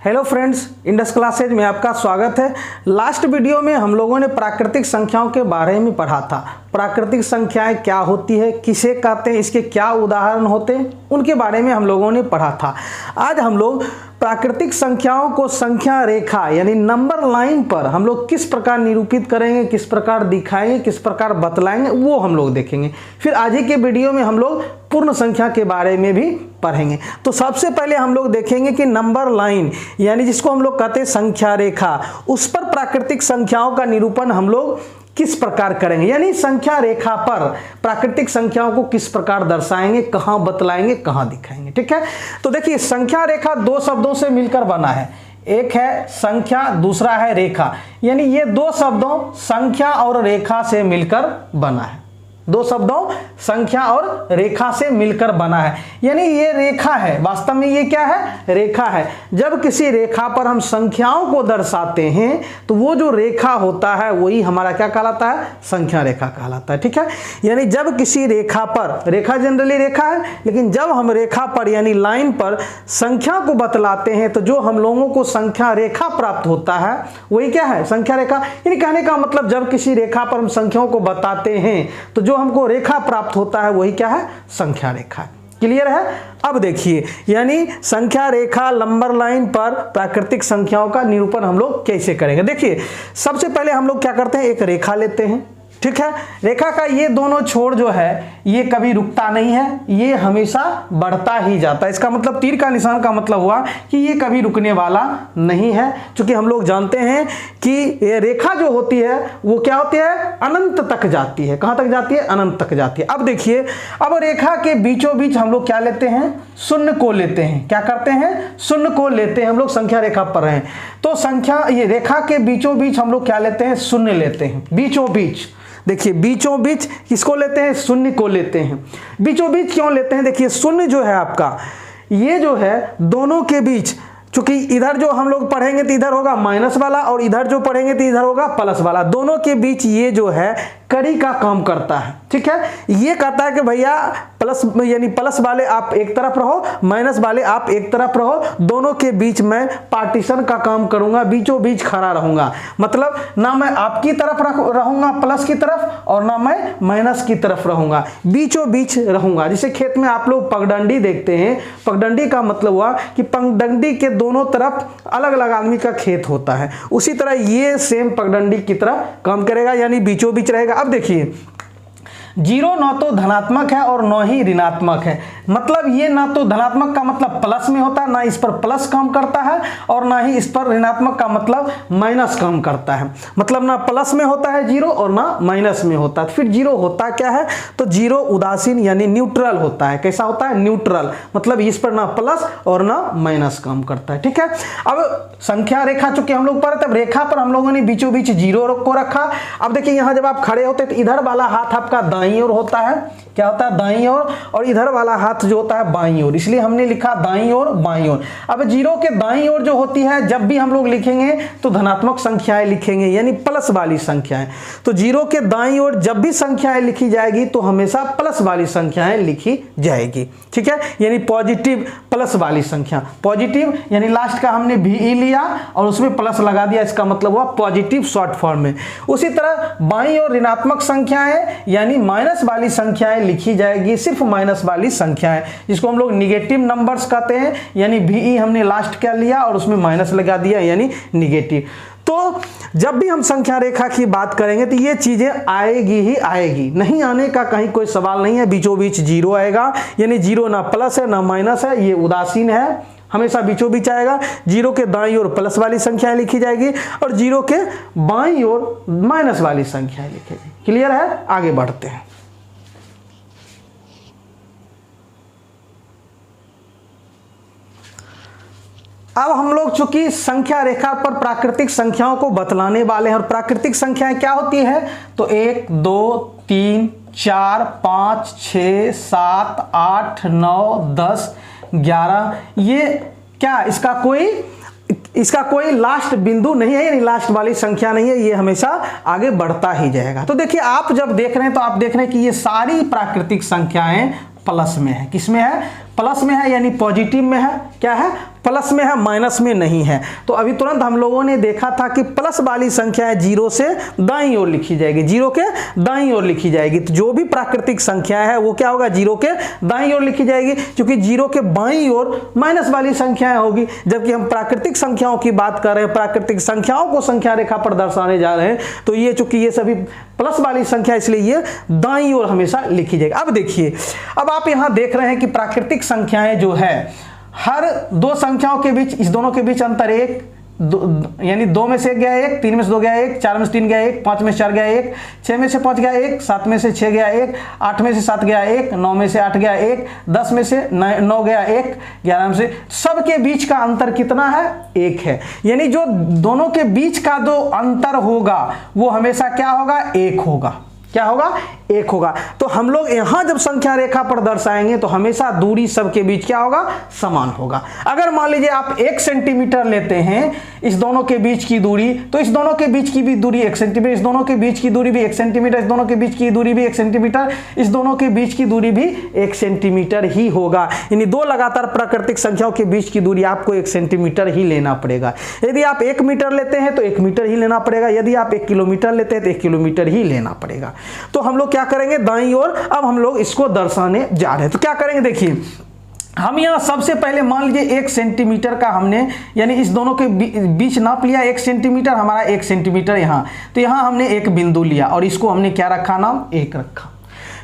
Hello friends, Indus classes में आपका स्वागत है। लास्ट वीडियो में हम लोगों ने प्राकृतिक संख्याओं के बारे में पढ़ा था। प्राकृतिक संख्याएं क्या होती है, किसे कहते हैं, इसके क्या उदाहरण होते हैं, उनके बारे में हम लोगों ने पढ़ा था। आज हम लोग प्राकृतिक संख्याओं को संख्या रेखा यानी नंबर लाइन पर हम लोग किस प्रकार निरूपित करेंगे, किस प्रकार दिखाएंगे, किस प्रकार बतलाएंगे, वो हम लोग देखेंगे। फिर आज ही के वीडियो में हम लोग पूर्ण संख्या के बारे में भी पढ़ेंगे। तो सबसे पहले हम लोग देखेंगे कि नंबर लाइन यानी जिसको हम लोग कहते हैं संख्या रेखा, उस पर प्राकृतिक संख्याओं का निरूपण हम लोग किस प्रकार करेंगे, यानी संख्या रेखा पर प्राकृतिक संख्याओं को किस प्रकार दर्शाएंगे, कहां बतलाएंगे, कहां दिखाएंगे। ठीक है, तो देखिए संख्या रेखा दो शब्दों से मिलकर बना है। एक है संख्या, दूसरा है रेखा, यानी ये दो शब्दों संख्या और रेखा से मिलकर बना है। दो शब्दों संख्या और रेखा से मिलकर बना है, यानी ये रेखा है। वास्तव में ये क्या है? रेखा है। जब किसी रेखा पर हम संख्याओं को दर्शाते हैं तो वो जो रेखा होता है वही हमारा क्या कहलाता है? संख्या रेखा कहलाता है। ठीक है, यानी जब किसी रेखा पर, रेखा जनरली रेखा है, लेकिन जब हम रेखा पर यानी लाइन पर संख्या को बतलाते हैं तो जो हम लोगों को संख्या रेखा प्राप्त होता है वही क्या है? संख्या रेखा। यानी कहने का मतलब जब किसी रेखा पर हम संख्याओं को बताते हैं तो जो हमको रेखा प्राप्त होता है वही क्या है? संख्या रेखा। क्लियर है? अब देखिए, यानी संख्या रेखा नंबर लाइन पर प्राकृतिक संख्याओं का निरूपण हम लोग कैसे करेंगे। देखिए, सबसे पहले हम लोग क्या करते हैं, एक रेखा लेते हैं। ठीक है, रेखा का ये दोनों छोर जो है ये कभी रुकता नहीं है, ये हमेशा बढ़ता ही जाता है। इसका मतलब तीर का निशान का मतलब हुआ कि ये कभी रुकने वाला नहीं है, क्योंकि हम लोग जानते हैं कि ये रेखा जो होती है वो क्या होती है? अनंत तक जाती है। कहां तक जाती है? अनंत तक जाती है। अब देखिए, अब रेखा के बीचों बीच हम लोग क्या लेते हैं? शून्य को लेते हैं। क्या करते हैं? शून्य को लेते हैं। हम लोग संख्या रेखा पर हैं तो संख्या ये रेखा के बीचों बीच हम लोग क्या लेते हैं? शून्य लेते हैं। बीचों बीच, देखिए बीचों बीच किसको लेते हैं? शून्य को लेते हैं। बीचों बीच क्यों लेते हैं? देखिए शून्य जो है आपका, ये जो है दोनों के बीच, क्योंकि इधर जो हम लोग पढ़ेंगे तो इधर होगा माइनस वाला और इधर जो पढ़ेंगे तो इधर होगा प्लस वाला, दोनों के बीच ये जो है कड़ी का काम करता है। ठीक है, ये कहता है कि भैया प्लस यानी प्लस वाले आप एक तरफ रहो, माइनस वाले आप एक तरफ रहो, दोनों के बीच में पार्टीशन का काम करूंगा, बीचों बीच खड़ा रहूंगा। मतलब ना मैं आपकी तरफ रहूंगा प्लस की तरफ और ना मैं माइनस की तरफ रहूंगा, बीचों बीच रहूंगा। जैसे खेत में आप लोग पगडंडी देखते हैं, पगडंडी का मतलब हुआ कि पगडंडी के दोनों तरफ अलग अलग आदमी का खेत होता है, उसी तरह ये सेम पगडंडी की तरह काम करेगा, यानी बीचों बीच रहेगा। अब देखिए, जीरो ना तो धनात्मक है और न ही ऋणात्मक है। मतलब ये ना तो धनात्मक का मतलब प्लस में होता है, ना इस पर प्लस काम करता है, और ना ही इस पर ऋणात्मक का मतलब माइनस काम करता है। मतलब ना प्लस में होता है जीरो और ना माइनस में होता है। फिर जीरो होता क्या है? तो जीरो उदासीन यानी न्यूट्रल होता है। कैसा होता है? न्यूट्रल। मतलब इस पर ना प्लस और ना माइनस काम करता है। ठीक है, अब संख्या रेखा चूंकि हम लोग पढ़े, तब रेखा पर हम लोगों ने बीचों बीच जीरो को रखा। अब देखिए, यहां जब आप खड़े होते तो इधर वाला हाथ आपका दाईं ओर होता है। क्या होता है? दाईं ओर। और इधर वाला हाथ जो होता है बाईं ओर, इसलिए हमने लिखा दाईं ओर, बाईं ओर। अब जीरो के दाईं ओर जो होती है, जब भी हम लोग लिखेंगे तो धनात्मक संख्याएं लिखेंगे, यानी प्लस वाली संख्याएं। तो जीरो के दाईं ओर जब भी संख्याएं लिखी जाएगी तो हमेशा प्लस वाली संख्याएं लिखी जाएगी। ठीक है, यानी पॉजिटिव प्लस वाली संख्या। पॉजिटिव यानी लास्ट का हमने भी लिया और उसमें प्लस लगा दिया, इसका मतलब हुआ पॉजिटिव शॉर्ट फॉर्म में। उसी तरह बाईं ओर ऋणात्मक संख्याएं यानी माइनस वाली संख्याएं लिखी जाएगी, सिर्फ माइनस वाली संख्याएं, जिसको हम लोग निगेटिव नंबर्स कहते हैं। यानी भी हमने लास्ट क्या लिया और उसमें माइनस लगा दिया, यानी निगेटिव। तो जब भी हम संख्या रेखा की बात करेंगे तो ये चीजें आएगी ही आएगी, नहीं आने का कहीं कोई सवाल नहीं है। बीचों बीच जीरो आएगा, यानी जीरो ना प्लस है ना माइनस है, ये उदासीन है, हमेशा बीचों बीच आएगा। जीरो के दाईं ओर प्लस वाली संख्याएं लिखी जाएगी और जीरो के बाईं ओर माइनस वाली संख्याएं लिखी जाएगी। क्लियर है? आगे बढ़ते हैं। अब हम लोग चूंकि संख्या रेखा पर प्राकृतिक संख्याओं को बतलाने वाले हैं, और प्राकृतिक संख्याएं क्या होती है? तो 1 2 3 4 5 6 7 8 9 10 11, ये क्या इसका कोई लास्ट बिंदु नहीं है, यानी लास्ट वाली संख्या नहीं है, ये हमेशा आगे बढ़ता ही जाएगा। तो देखिए, आप जब देख रहे हैं तो आप देख रहे हैं कि ये सारी प्राकृतिक संख्याएं प्लस में है। किस में है? प्लस में है, यानी पॉजिटिव में है। क्या है? प्लस में है, माइनस में नहीं है। तो अभी तुरंत हम लोगों ने देखा था कि प्लस वाली संख्या है जीरो से दाईं ओर लिखी जाएगी, जीरो के दाईं ओर लिखी जाएगी। तो जो भी प्राकृतिक संख्या है वो क्या होगा, जीरो के दाईं ओर लिखी जाएगी, क्योंकि जीरो के बाईं ओर माइनस वाली संख्याएं होगी। जबकि हम प्राकृतिक संख्याओं की बात कर रहे हैं, प्राकृतिक संख्याओं को संख्या रेखा पर दर्शाने जा रहे हैं, तो ये चूंकि ये सभी प्लस वाली संख्या इसलिए ये दाईं ओर हमेशा लिखी जाएगी। अब देखिए, अब आप यहां देख रहे हैं कि प्राकृतिक संख्याएं जो है हर दो संख्याओं के बीच, इस दोनों के बीच अंतर एक, यानी 2 में से 1 गया 1, 3 में से 2 गया 1, 4 में से 3 गया 1, 5 में से 4 गया 1, 6 में से 5 गया 1, 7 में से 6 गया 1, 8 में से 7 गया 1, 9 में से 8 गया 1, 10 में से 9 गया 1, 11 में से, सबके बीच का अंतर कितना है, 1 है। यानी जो दोनों के बीच का जो अंतर होगा वो हमेशा क्या होगा, 1 होगा। क्या होगा, 1 होगा। तो हम लोग यहां जब संख्या रेखा पर दर्शाएंगे तो हमेशा दूरी सबके बीच क्या होगा, समान होगा। अगर मान लीजिए आप 1 सेंटीमीटर लेते हैं इस दोनों के बीच की दूरी, तो इस दोनों के बीच की भी दूरी 1 सेंटीमीटर, इस दोनों के बीच की दूरी भी 1 सेंटीमीटर, इस दोनों के बीच की दूरी भी 1 सेंटीमीटर, इस दोनों के बीच की दूरी भी 1 सेंटीमीटर ही होगा। यानी दो लगातार प्राकृतिक संख्याओं के बीच की दूरी आपको 1 सेंटीमीटर ही लेना पड़ेगा। यदि आप 1 मीटर लेते हैं तो 1 मीटर ही लेना पड़ेगा, यदि आप 1 किलोमीटर लेते हैं तो 1 किलोमीटर ही लेना पड़ेगा। तो हम लोग क्या करेंगे, दाईं ओर अब हम लोग इसको दर्शाने जा रहे हैं। तो क्या करेंगे, देखिए हम यहां सबसे पहले मान लीजिए 1 सेंटीमीटर का हमने, यानी इस दोनों के बीच नाप लिया 1 सेंटीमीटर, हमारा 1 सेंटीमीटर यहां, तो यहां हमने एक बिंदु लिया और इसको हमने क्या रखा, नाम 1 रखा।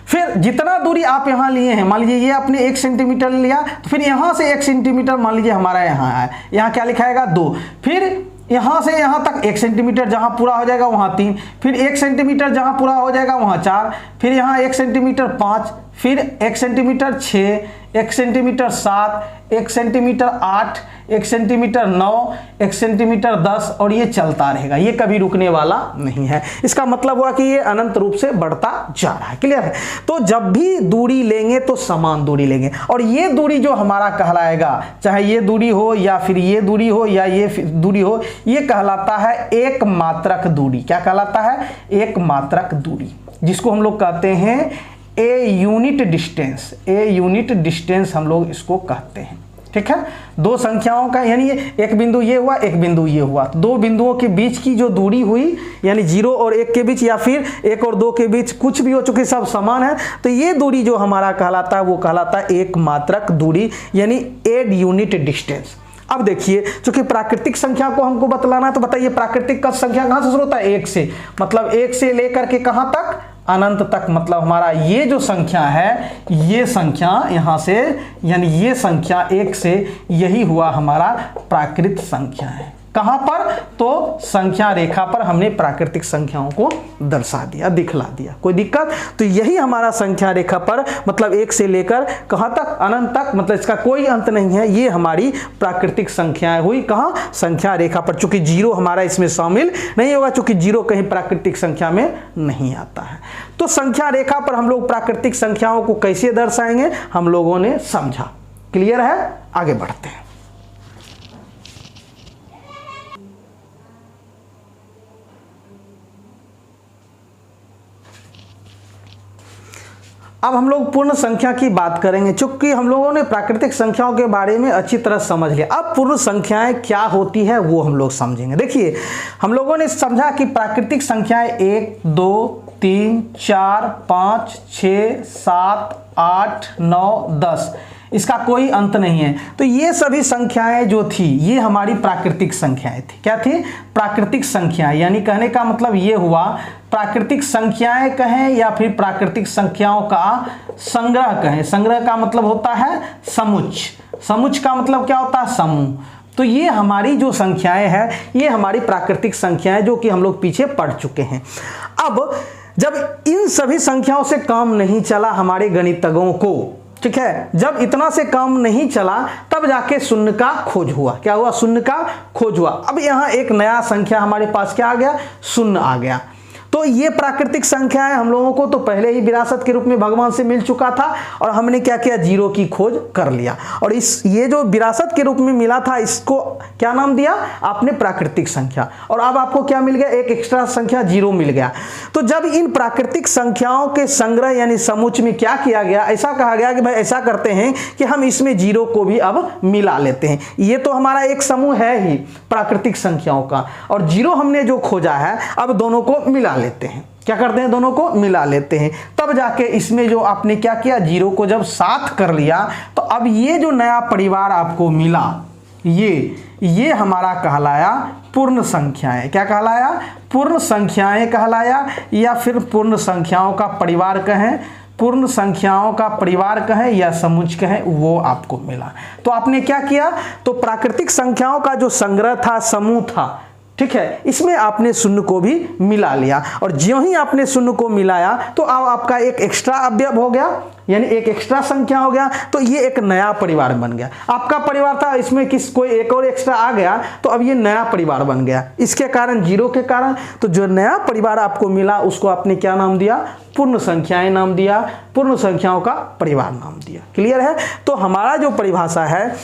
फिर जितना दूरी आप यहां लिए हैं, मान लीजिए ये आपने 1 सेंटीमीटर लिया, तो फिर यहां से 1 सेंटीमीटर मान लीजिए हमारा यहां है, यहां क्या लिखाएगा 2, फिर यहां से यहां तक 1 सेंटीमीटर जहां पूरा हो जाएगा वहां 3, फिर 1 सेंटीमीटर जहां पूरा हो जाएगा वहां 4, फिर यहां 1 सेंटीमीटर 5, फिर 1 centimetre 6, 1 centimetre 7, 1 centimetre 8, 1 centimetre 9, 1 centimetre 10, और ये चलता रहेगा, ये कभी रुकने वाला नहीं है। इसका मतलब हुआ कि ये अनंत रूप से बढ़ता जा रहा है। क्लियर है। तो जब भी दूरी लेंगे तो समान दूरी लेंगे, और ये दूरी जो हमारा कहलाएगा, चाहे ये दूरी हो या फिर ये दूरी हो या ये दूरी हो, ये कहलाता है एक मात्रक दूरी। क्या कहलाता है, एक मात्रक दूरी, जिसको हम लोग कहते हैं a unit distance. A unit distance हम लोग इसको कहते हैं। ठीक है, दो संख्याओं का, यानी एक बिंदु ये हुआ, एक बिंदु ये हुआ, तो दो बिंदुओं के बीच की जो दूरी हुई, यानी 0 और 1 के बीच या फिर 1 और 2 के बीच कुछ भी हो, चुके सब समान है, तो ये दूरी जो हमारा कहलाता है वो कहलाता है एक मात्रक दूरी, यानी एड यूनिट डिस्टेंस। अब देखिए, चूंकि प्राकृतिक संख्या को हमको बतलाना है, तो बताइए प्राकृतिक का संख्या कहां से शुरू होता है, 1 से, मतलब 1 से लेकर के कहां तक, अनंत तक। मतलब हमारा ये जो संख्या है, ये संख्या यहां से, यानी ये संख्या 1 से, यही हुआ हमारा प्राकृत संख्या है। कहां पर, तो संख्या रेखा पर हमने प्राकृतिक संख्याओं को दर्शा दिया, दिखला दिया। कोई दिक्कत, तो यही हमारा संख्या रेखा पर, मतलब 1 से लेकर कहां तक, अनंत तक, मतलब इसका कोई अंत नहीं है, ये हमारी प्राकृतिक संख्याएं हुई। कहां, संख्या रेखा पर। चूंकि 0 हमारा इसमें शामिल नहीं होगा, चूंकि 0 कहीं प्राकृतिक संख्या में नहीं आता है। तो संख्या रेखा पर हम लोग प्राकृतिक संख्याओं को कैसे दर्शाएंगे, हम लोगों ने समझा। क्लियर है, आगे बढ़ते हैं। अब हम लोग पूर्ण संख्या की बात करेंगे, चूंकि हम लोगों ने प्राकृतिक संख्याओं के बारे में अच्छी तरह समझ लिया। अब पूर्ण संख्याएं क्या होती है वो हम लोग समझेंगे। देखिए, हम लोगों ने समझा कि प्राकृतिक संख्याएं 1, 2, 3, 4, 5, 6, 7, 8, 9, 10, इसका कोई अंत नहीं है। तो ये सभी संख्याएं जो थी, ये हमारी प्राकृतिक संख्याएं थी। क्या थी, प्राकृतिक संख्याएं। यानी कहने का मतलब ये हुआ, प्राकृतिक संख्याएं कहें या फिर प्राकृतिक संख्याओं का संग्रह कहें। संग्रह का मतलब होता है समुच्च, समुच्च का मतलब क्या होता है, समूह। तो ये हमारी जो संख्याएं हैं, ये हमारी प्राकृतिक संख्याएं, जो कि हम लोग पीछे पढ़ चुके हैं। अब जब इन सभी संख्याओं से काम नहीं चला हमारे गणितज्ञों को, ठीक है, जब इतना से काम नहीं चला, तब जाके शून्य का खोज हुआ। क्या हुआ, शून्य का खोज हुआ। अब यहां एक नया संख्या हमारे पास क्या आ गया, शून्य आ गया। तो ये प्राकृतिक संख्याएं हम लोगों को तो पहले ही विरासत के रूप में भगवान से मिल चुका था और हमने क्या किया, जीरो की खोज कर लिया। और ये जो विरासत के रूप में मिला था इसको क्या नाम दिया आपने, प्राकृतिक संख्या। और अब आपको क्या मिल गया, एक एक्स्ट्रा संख्या जीरो मिल गया। तो जब इन प्राकृतिक संख्याओं के संग्रह यानी समुच्चय में क्या किया गया, ऐसा कहा गया कि भाई ऐसा करते हैं कि हम इसमें जीरो को भी अब मिला लेते हैं। ये तो हमारा एक समूह है ही प्राकृतिक संख्याओं का, और जीरो हमने जो खोजा है अब दोनों को मिला लेते हैं। क्या करते हैं, दोनों को मिला लेते हैं। तब जाके इसमें जो आपने क्या किया, जीरो को जब साथ कर लिया तो अब ये जो नया परिवार आपको मिला ये हमारा कहलाया पूर्ण संख्याएं। क्या कहलाया, पूर्ण संख्याएं कहलाया, या फिर पूर्ण संख्याओं का परिवार कहें, पूर्ण संख्याओं का परिवार कहें या समुच्चय कहें, वो आपको मिला। तो आपने क्या किया, तो प्राकृतिक संख्याओं का जो संग्रह था, समूह था, ठीक है, इसमें आपने शून्य को भी मिला लिया। और ज्यों ही आपने शून्य को मिलाया तो अब आपका एक एक्स्ट्रा अवयव हो गया, यानी एक एक्स्ट्रा संख्या हो गया। तो ये एक नया परिवार बन गया। आपका परिवार था, इसमें कोई एक और एक्स्ट्रा आ गया तो अब ये नया परिवार बन गया। इसके कारण, जीरो के कारण, तो जो नया परिवार आपको मिला उसको आपने क्या नाम दिया, पूर्ण संख्याएं नाम दिया, पूर्ण संख्याओं का परिवार नाम दिया। क्लियर है। तो हमारा जो परिभाषा है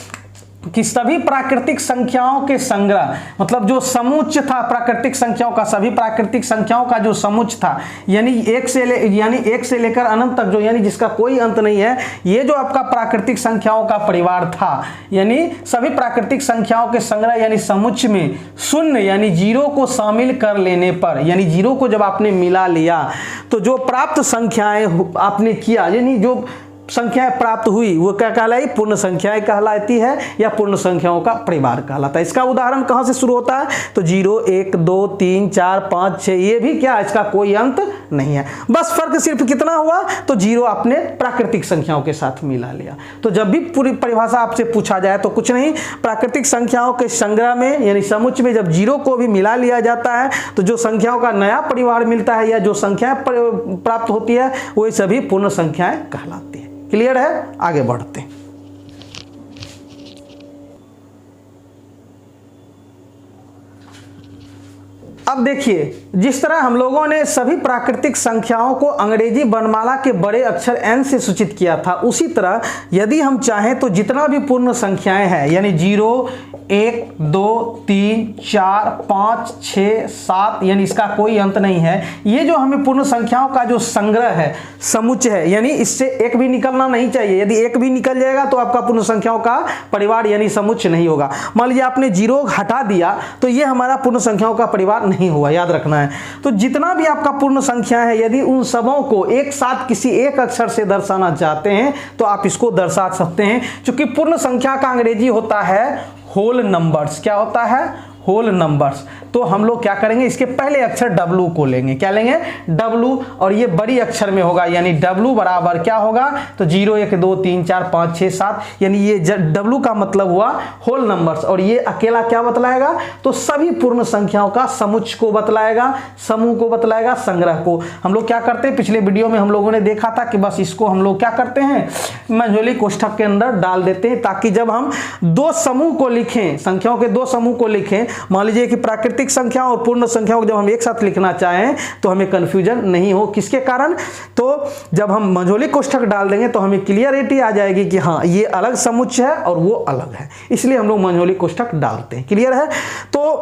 कि सभी प्राकृतिक संख्याओं के संग्रह, मतलब जो समुच्चय था प्राकृतिक संख्याओं का, सभी प्राकृतिक संख्याओं का जो समुच्चय था, यानी एक से लेकर अनंत तक, जो यानी जिसका कोई अंत नहीं है, ये जो आपका प्राकृतिक संख्याओं का परिवार था, यानी सभी प्राकृतिक संख्याओं के संग्रह यानी समुच्चय में शून्य यानी जीरो को शामिल कर लेने पर, यानी जीरो को जब आपने मिला लिया तो जो प्राप्त संख्याएं आपने किया, यानी जो संख्याएं प्राप्त हुई वो क्या कहलाई, पूर्ण संख्याएं कहलाती है या पूर्ण संख्याओं का परिवार कहलाता है। इसका उदाहरण कहां से शुरू होता है, तो 0, 1, 2, 3, 4, 5, 6, ये भी क्या, इसका कोई अंत नहीं है। बस फर्क सिर्फ कितना हुआ, तो जीरो आपने प्राकृतिक संख्याओं के साथ मिला लिया। तो जब भी पूरी परिभाषा आपसे पूछा जाए तो कुछ नहीं, प्राकृतिक संख्याओं के संग्रह में यानी समुच्चय में जब जीरो को भी मिला लिया जाता है तो जो संख्याओं का नया परिवार मिलता है या जो संख्याएं प्राप्त होती है वही सभी पूर्ण संख्याएं कहलाती है। क्लियर है, आगे बढ़ते हैं। अब देखिए, जिस तरह हम लोगों ने सभी प्राकृतिक संख्याओं को अंग्रेजी वर्णमाला के बड़े अक्षर n से सूचित किया था, उसी तरह यदि हम चाहें तो जितना भी पूर्ण संख्याएं हैं यानी 0, 1, 2, 3, 4, 5, 6, 7 यानी इसका कोई अंत नहीं है, ये जो हमें पूर्ण संख्याओं का जो संग्रह है, समुच्चय है, यानी इससे एक भी निकलना नहीं चाहिए। यदि एक भी निकल जाएगा तो आपका पूर्ण संख्याओं का परिवार यानी समुच्चय नहीं होगा। मान लीजिए आपने 0 हटा दिया तो ये हमारा पूर्ण संख्याओं का परिवार नहीं हुआ, याद रखना है। तो जितना भी आपका पूर्ण संख्या है, यदि उन सबों को एक साथ किसी एक अक्षर से दर्शाना चाहते हैं तो आप इसको दर्शा सकते हैं। क्योंकि पूर्ण संख्या का अंग्रेजी होता है होल नंबर्स। क्या होता है, होल नंबर्स। तो हम लोग क्या करेंगे, इसके पहले अक्षर W को लेंगे। क्या लेंगे, W, और ये बड़ी अक्षर में होगा, यानी W बराबर क्या होगा, तो 0, 1, 2, 3, 4, 5, 6, 7, यानी ये W का मतलब हुआ होल नंबर्स। और ये अकेला क्या बतलाएगा, तो सभी पूर्ण संख्याओं का समुच्चय को बतलाएगा, समूह को बतलाएगा, संग्रह को। हम लोग क्या करते हैं, पिछले वीडियो में हम लोगों ने देखा था कि बस इसको हम लोग क्या करते हैं, मंझोली कोष्ठक के अंदर डाल देते हैं, ताकि जब हम दो समूह को लिखें, संख्याओं के दो समूह को लिखें, मान लीजिए कि प्राकृतिक संख्या और पूर्ण संख्याओं को जब हम एक साथ लिखना चाहें तो हमें कंफ्यूजन नहीं हो। किसके कारण, तो जब हम मंझोली कोष्ठक डाल देंगे तो हमें क्लियरिटी आ जाएगी कि हाँ ये अलग समुच्चय है और वो अलग है, इसलिए हम लोग मंझोली कोष्ठक डालते हैं। क्लियर है। तो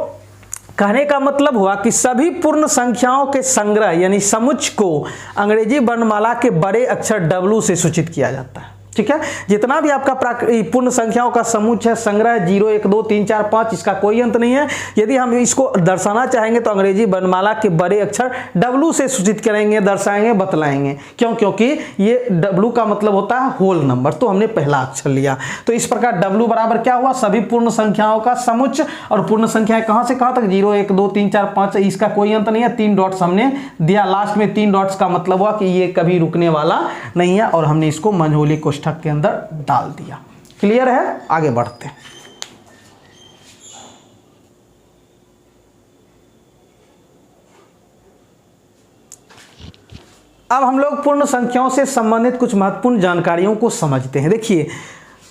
कहने का मतलब हुआ कि सभी पूर्ण संख्याओं के संग्रह यानी समुच्चय को अंग्रेजी वर्णमाला के बड़े अक्षर W से सूचित किया जाता है। ठीक है, जितना भी आपका पूर्ण संख्याओं का समुच्चय संग्रह 0, 1, 2, 3, 4, 5, इसका कोई अंत नहीं है। यदि हम इसको दर्शाना चाहेंगे तो अंग्रेजी वर्णमाला के बड़े अक्षर W से सूचित करेंगे, दर्शाएंगे, बतलाएंगे। क्यों, क्योंकि ये W का मतलब होता है होल नंबर, तो हमने पहला अक्षर लिया। तो इस प्रकार W बराबर क्या हुआ, सभी पूर्ण संख्याओं का समुच्चय। और पूर्ण संख्याएं कहां से कहां तक, 0, 1, 2, 3, 4, 5, इसका कोई अंत नहीं है। 3 डॉट्स हमने दिया लास्ट में, 3 डॉट्स का मतलब हुआ कि ये कभी रुकने वाला नहीं है, और हमने इसको मंझोली कोष्ठक के अंदर डाल दिया। क्लियर है, आगे बढ़ते हैं। अब हम लोग पूर्ण संख्याओं से संबंधित कुछ महत्वपूर्ण जानकारियों को समझते हैं। देखिए,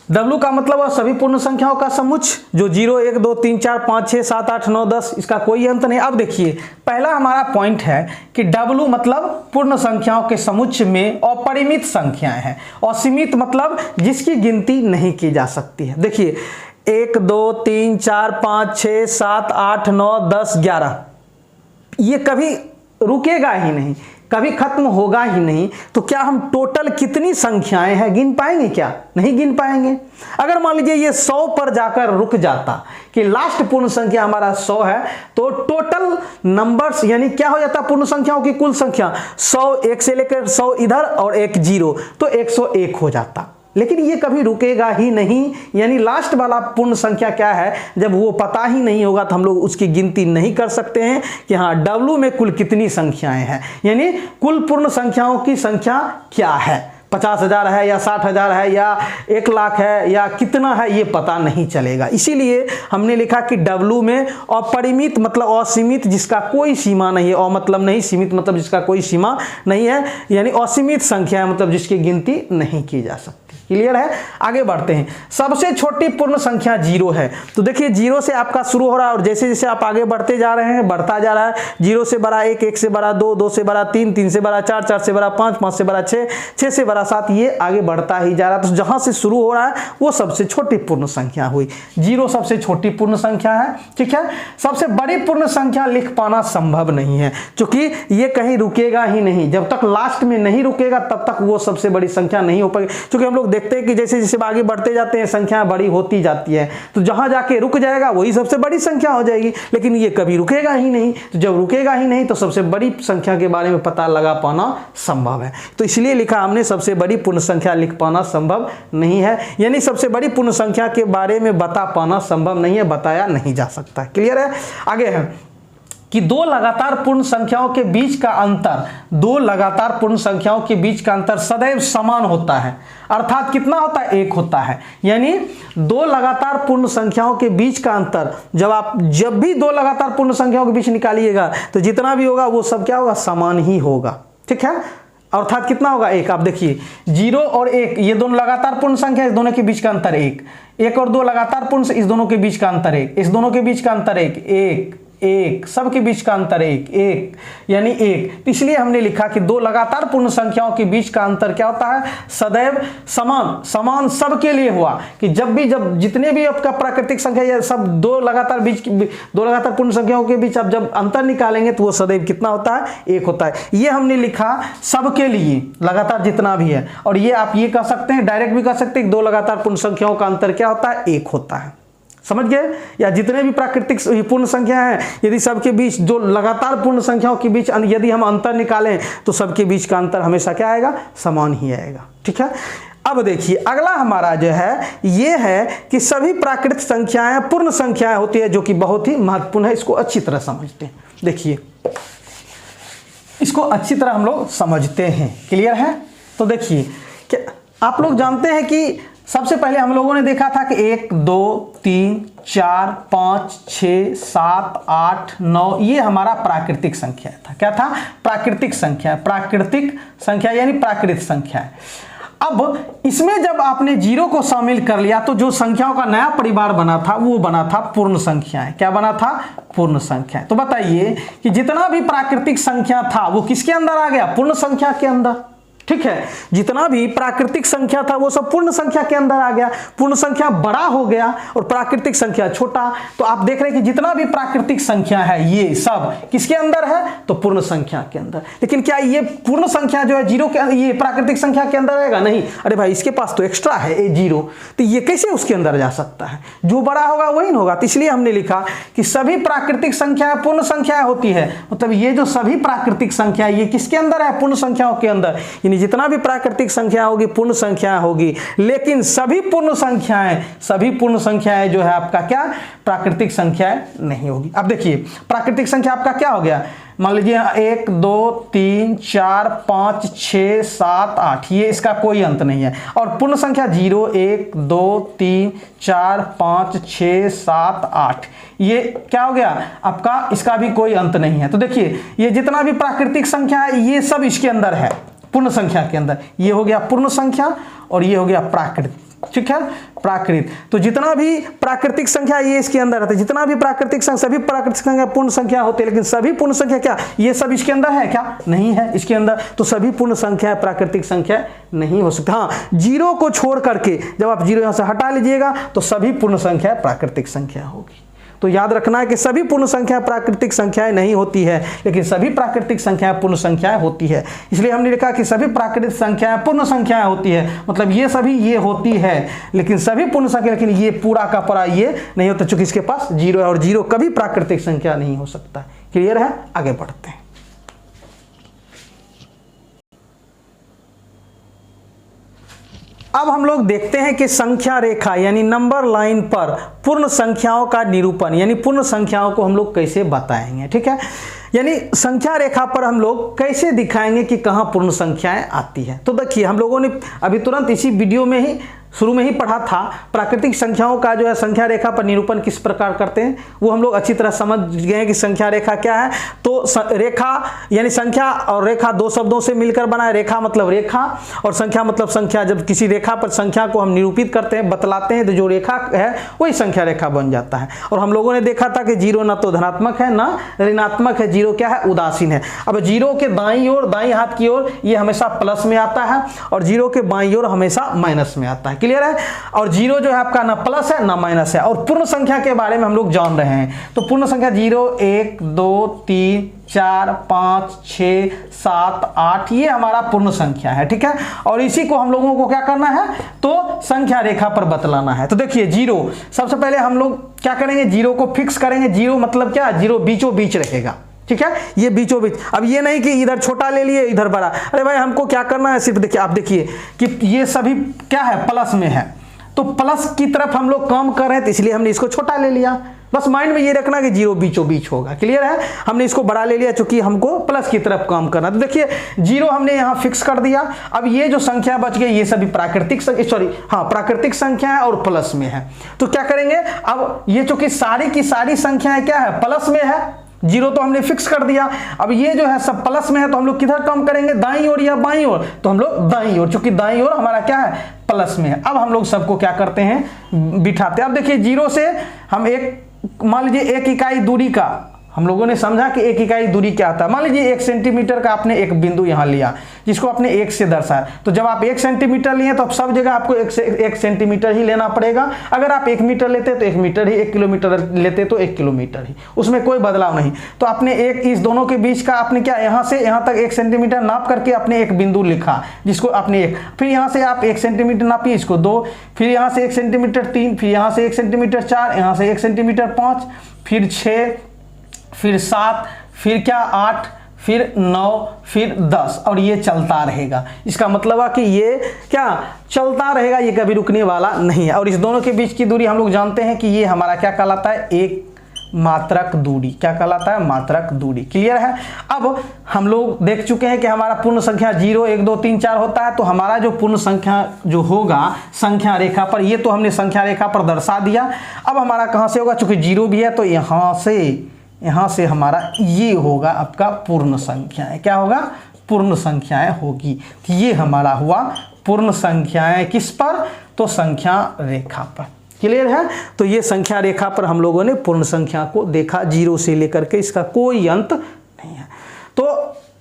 W का मतलब है सभी पूर्ण संख्याओं का समुच्चय, जो 0 1 2 3 4 5 6 7 8 9 10, इसका कोई अंत नहीं। अब देखिए पहला हमारा पॉइंट है कि W मतलब पूर्ण संख्याओं के समुच्चय में अपरिमित संख्याएं हैं, और सीमित मतलब जिसकी गिनती नहीं की जा सकती है। देखिए 1 2 3 4 5 6 7 8 9 10 11, ये कभी रुकेगा ही नहीं, कभी खत्म होगा ही नहीं। तो क्या हम टोटल कितनी संख्याएं हैं गिन पाएंगे? क्या नहीं गिन पाएंगे। अगर मान लीजिए ये 100 पर जाकर रुक जाता कि लास्ट पूर्ण संख्या हमारा 100 है, तो टोटल नंबर्स यानी क्या हो जाता पूर्ण संख्याओं की कुल संख्या 100, 1 से लेकर 100 इधर और 1 0, तो 101 हो जाता। लेकिन ये कभी रुकेगा ही नहीं, यानी लास्ट वाला पूर्ण संख्या क्या है, जब वो पता ही नहीं होगा तो हम लोग उसकी गिनती नहीं कर सकते हैं कि हाँ W में कुल कितनी संख्याएं हैं, यानी कुल पूर्ण संख्याओं की संख्या क्या है, 50,000 है या 60,000 है या 1 लाख है या कितना है, ये पता नहीं चलेगा। इसीलिए हमने लिखा कि W में अपरिमित मतलब असीमित जिसका कोई सीमा नहीं है, और मतलब नहीं, सीमित मतलब जिसका कोई सीमा नहीं है, यानी असीमित संख्या है मतलब जिसकी गिनती नहीं की जा सकती। क्लियर है? आगे बढ़ते हैं। सबसे छोटी पूर्ण संख्या 0 है। तो देखिए 0 से आपका शुरू हो रहा है और जैसे जैसे आप आगे बढ़ते जा रहे हैं बढ़ता जा रहा है। 0 से बड़ा 1, 1 से बड़ा 2, 2 से बड़ा 3, 3 से बड़ा 4, 4 से बड़ा 5, 5 से बड़ा 6, 6 से बड़ा 7, ये आगे बढ़ता ही जा रहा है। तो जहां से शुरू हो रहा है वो सबसे छोटी पूर्ण संख्या हुई। 0 सबसे छोटी पूर्ण संख्या है। ठीक है, सबसे बड़ी पूर्ण संख्या लिख पाना संभव नहीं है, क्योंकि ये कहीं रुकेगा ही नहीं। जब तक लास्ट में नहीं रुकेगा तब तक वो सबसे बड़ी संख्या नहीं हो पाएगी, क्योंकि हम लोग देखते हैं कि जैसे जैसे आगे बढ़ते जाते हैं संख्या बड़ी होती जाती है, तो जहां जाके रुक जाएगा वही सबसे बड़ी संख्या हो जाएगी। लेकिन ये कभी रुकेगा ही नहीं, तो जब रुकेगा ही नहीं तो सबसे बड़ी संख्या के बारे में पता लगा पाना संभव है। तो इसलिए लिखा हमने सबसे बड़ी पूर्ण संख्या लिख पाना संभव नहीं है, यानी सबसे बड़ी पूर्ण संख्या के बारे में बता पाना संभव नहीं है, बताया नहीं जा सकता। क्लियर है? आगे है कि दो लगातार पूर्ण संख्याओं के बीच का अंतर, दो लगातार पूर्ण संख्याओं के बीच का अंतर सदैव समान होता है। अर्थात कितना होता है? 1 होता है। यानी दो लगातार पूर्ण संख्याओं के बीच का अंतर, जब भी दो लगातार पूर्ण संख्याओं के बीच निकालिएगा तो जितना भी होगा वो सब क्या होगा? समान ही होगा। ठीक है, अर्थात कितना होगा? 1। आप देखिए 0 और 1 ये दोनों लगातार पूर्ण संख्या, इस दोनों के बीच का अंतर 1। 1 और 2 लगातार पूर्ण, इस दोनों के बीच का अंतर 1। इस दोनों के बीच का अंतर 1, 1 1, सबके बीच का अंतर 1 1, यानी 1। तो इसलिए हमने लिखा कि दो लगातार पूर्ण संख्याओं के बीच का अंतर क्या होता है? सदैव समान। समान सबके लिए हुआ कि जब जितने भी आपका प्राकृतिक संख्या या सब दो लगातार पूर्ण संख्याओं के बीच आप जब अंतर निकालेंगे तो वो सदैव कितना होता है? 1 होता है। ये हमने लिखा सबके लिए, लगातार जितना भी है। और ये आप ये कह सकते हैं, डायरेक्ट भी कह सकते हैं, दो लगातार पूर्ण संख्याओं का अंतर क्या होता है? 1 होता है। समझ गए? या जितने भी प्राकृतिक पूर्ण संख्या हैं, यदि सबके बीच जो लगातार पूर्ण संख्याओं के बीच यदि हम अंतर निकालें तो सबके बीच का अंतर हमेशा क्या आएगा? समान ही आएगा। ठीक है, अब देखिए अगला हमारा जो है ये है कि सभी प्राकृतिक संख्याएं पूर्ण संख्याएं होती है, जो कि बहुत ही महत्वपूर्ण है। इसको अच्छी तरह समझते हैं। देखिए इसको अच्छी तरह हम लोग समझते हैं। क्लियर है? तो देखिए कि आप लोग जानते हैं कि सबसे पहले हम लोगों ने देखा था कि 1 2 3 4 5 6 7 8 9 ये हमारा प्राकृतिक संख्या था। क्या था? प्राकृतिक संख्या। प्राकृतिक संख्या यानी प्राकृत संख्या है। अब इसमें जब आपने 0 को शामिल कर लिया तो जो संख्याओं का नया परिवार बना था वो बना था पूर्ण संख्याएं। क्या बना था? पूर्ण संख्याएं। तो बताइए कि जितना भी प्राकृतिक संख्या था वो किसके अंदर आ गया? पूर्ण संख्या के अंदर। ठीक है, जितना भी प्राकृतिक संख्या था वो सब पूर्ण संख्या के अंदर आ गया। पूर्ण संख्या बड़ा हो गया और प्राकृतिक संख्या छोटा। तो आप देख रहे हैं कि जितना भी प्राकृतिक संख्या है ये सब किसके अंदर है? तो पूर्ण संख्या के अंदर। लेकिन क्या ये पूर्ण संख्या जो है 0 के ये प्राकृतिक संख्या के अंदर आएगा? नहीं। अरे भाई इसके पास तो एक्स्ट्रा है 0, तो ये कैसे उसके अंदर जा सकता है? जो बड़ा होगा वही होगा। तो इसलिए हमने लिखा कि सभी प्राकृतिक संख्याएं पूर्ण संख्याएं होती है। मतलब ये जो सभी प्राकृतिक संख्या ये किसके अंदर है? पूर्ण संख्याओं के अंदर। जितना भी प्राकृतिक संख्या होगी पूर्ण संख्या होगी, लेकिन सभी पूर्ण संख्याएं जो है आपका क्या? प्राकृतिक संख्याएं नहीं होगी। अब देखिए प्राकृतिक संख्या आपका क्या हो गया? मान लीजिए 1 2 3 4 5 6 7 8, ये इसका कोई अंत नहीं है। और पूर्ण संख्या 0 1 2 3 4 5 6 7 8, ये क्या हो गया आपका? इसका भी कोई अंत नहीं है। तो देखिए ये जितना भी प्राकृतिक संख्या है ये सब इसके अंदर है, पूर्ण संख्या के अंदर। ये हो गया पूर्ण संख्या और ये हो गया प्राकृतिक। ठीक है, प्राकृत। तो जितना भी प्राकृतिक संख्या ये इसके अंदर रहता है, जितना भी प्राकृतिक संख्या, सभी प्राकृतिक संख्या पूर्ण संख्या होते हैं, लेकिन सभी पूर्ण संख्या क्या ये सब इसके अंदर है क्या? नहीं है इसके अंदर। तो सभी पूर्ण संख्या प्राकृतिक संख्या नहीं हो सकता। हाँ, जीरो को छोड़ करके जब आप जीरो यहां से हटा लीजिएगा तो सभी पूर्ण संख्या प्राकृतिक संख्या होगी। तो याद रखना है कि सभी पूर्ण संख्या प्राकृतिक संख्याएं नहीं होती है, लेकिन सभी प्राकृतिक संख्याएं पूर्ण संख्याएं होती है। इसलिए हमने लिखा कि सभी प्राकृतिक संख्याएं पूर्ण संख्याएं होती है, मतलब ये सभी ये होती है, लेकिन सभी पूर्ण संख्या, लेकिन ये पूरा का पूरा ये नहीं होता, चूंकि इसके पास जीरो है और जीरो कभी प्राकृतिक संख्या नहीं हो सकता। क्लियर है? आगे बढ़ते हैं। अब हम लोग देखते हैं कि संख्या रेखा यानी नंबर लाइन पर पूर्ण संख्याओं का निरूपण यानी पूर्ण संख्याओं को हम लोग कैसे बताएंगे। ठीक है, यानी संख्या रेखा पर हम लोग कैसे दिखाएंगे कि कहां पूर्ण संख्याएं आती है। तो देखिए, हम लोगों ने अभी तुरंत इसी वीडियो में ही शुरू में ही पढ़ा था प्राकृतिक संख्याओं का जो है संख्या रेखा पर निरूपण किस प्रकार करते हैं, वो हम लोग अच्छी तरह समझ गए कि संख्या रेखा क्या है। तो रेखा यानी संख्या और रेखा दो शब्दों से मिलकर बना है। रेखा मतलब रेखा और संख्या मतलब संख्या। जब किसी रेखा पर संख्या को हम निरूपित करते हैं, बतलाते हैं, तो जो रेखा है वही संख्या रेखा बन जाता है। और हम लोगों ने देखा था कि जीरो ना तो धनात्मक है ना ऋणात्मक है, जीरो क्या है? उदासीन है। अब जीरो के दाईं ओर, दाईं हाथ की ओर ये हमेशा प्लस में आता है और जीरो के बाईं ओर हमेशा माइनस में आता है। क्लियर है? और जीरो जो है आपका ना प्लस है ना माइनस है। और पूर्ण संख्या के बारे में हम लोग जान रहे हैं, तो पूर्ण संख्या 0 1 2 3 4 5 6 7 8 ये हमारा पूर्ण संख्या है। ठीक है, और इसी को हम लोगों को क्या करना है? तो संख्या रेखा पर बतलाना है। तो देखिए, जीरो सबसे पहले हम लोग क्या करेंगे? जीरो को फिक्स करेंगे। जीरो मतलब क्या? जीरो बीचों बीच रहेगा। ठीक है, ये बीचों बीच। अब ये नहीं कि इधर छोटा ले लिए इधर बड़ा। अरे भाई, हमको क्या करना है? सिर्फ देखिए, आप देखिए कि ये सभी क्या है? प्लस में है, तो प्लस की तरफ हम लोग काम कर रहे हैं, तो इसलिए हमने इसको छोटा ले लिया। बस माइंड में ये रखना कि जीरो बीचों बीच होगा। क्लियर है? हमने इसको बड़ा ले लिया क्योंकि हमको प्लस की तरफ काम करना। तो देखिए, जीरो हमने यहाँ फिक्स कर दिया। अब ये जो संख्या बच गई ये सभी प्राकृतिक प्राकृतिक संख्या है और प्लस में है। तो क्या करेंगे? अब ये चूंकि सारी की सारी संख्याएं क्या है? प्लस में है। जीरो तो हमने फिक्स कर दिया। अब ये जो है सब प्लस में है, तो हम लोग किधर काम करेंगे? दाईं ओर या बाईं ओर? तो हम लोग दाईं ओर, चूंकि दाईं ओर हमारा क्या है? प्लस में है। अब हम लोग सबको क्या करते हैं? बिठाते हैं। अब देखिए, जीरो से हम एक, मान लीजिए 1 इकाई दूरी का हम लोगों ने समझा कि 1 इकाई दूरी क्या आता है। मान लीजिए 1 सेंटीमीटर का आपने एक बिंदु यहां लिया जिसको आपने 1 से दर्शाया। तो जब आप 1 सेंटीमीटर लिए तो अब सब जगह आपको 1 सेंटीमीटर ही लेना पड़ेगा। अगर आप 1 मीटर लेते तो 1 मीटर ही, 1 किलोमीटर लेते तो 1 किलोमीटर ही, उसमें कोई बदलाव नहीं। तो आपने इस दोनों के बीच का आपने क्या, यहां से यहां तक 1 सेंटीमीटर नाप करके आपने एक बिंदु लिखा जिसको आपने 1, फिर यहां से आप 1 सेंटीमीटर नापिए, इसको 2, फिर यहां से 1 सेंटीमीटर 3, फिर यहां से 1 सेंटीमीटर 4, यहां से 1 सेंटीमीटर 5, फिर 6, फिर 7, फिर क्या 8, फिर 9, फिर 10, और ये चलता रहेगा। इसका मतलब है कि ये क्या चलता रहेगा, ये कभी रुकने वाला नहीं है। और इस दोनों के बीच की दूरी हम लोग जानते हैं कि ये हमारा क्या कहलाता है? एक मात्रक दूरी। क्या कहलाता है? मात्रक दूरी। क्लियर है? अब हम लोग देख चुके हैं कि हमारा पूर्ण संख्या 0 1 2 3 4 होता है। तो हमारा जो पूर्ण संख्या जो होगा संख्या रेखा पर, ये तो हमने संख्या रेखा पर दर्शा दिया। अब हमारा कहां से होगा? चूंकि 0 भी है तो यहां से हमारा ये होगा आपका पूर्ण संख्याएं। क्या होगा? पूर्ण संख्याएं होगी। तो ये हमारा हुआ पूर्ण संख्याएं किस पर? तो संख्या रेखा पर। क्लियर है? तो ये संख्या रेखा पर हम लोगों ने पूर्ण संख्या को देखा, 0 से लेकर के इसका कोई अंत नहीं है। तो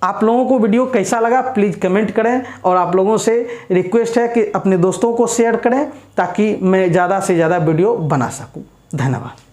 आप लोगों को वीडियो कैसा लगा प्लीज़ कमेंट करें, और आप लोगों से रिक्वेस्ट है कि अपने दोस्तों को शेयर करें ताकि मैं ज़्यादा से ज़्यादा वीडियो बना सकूं। धन्यवाद।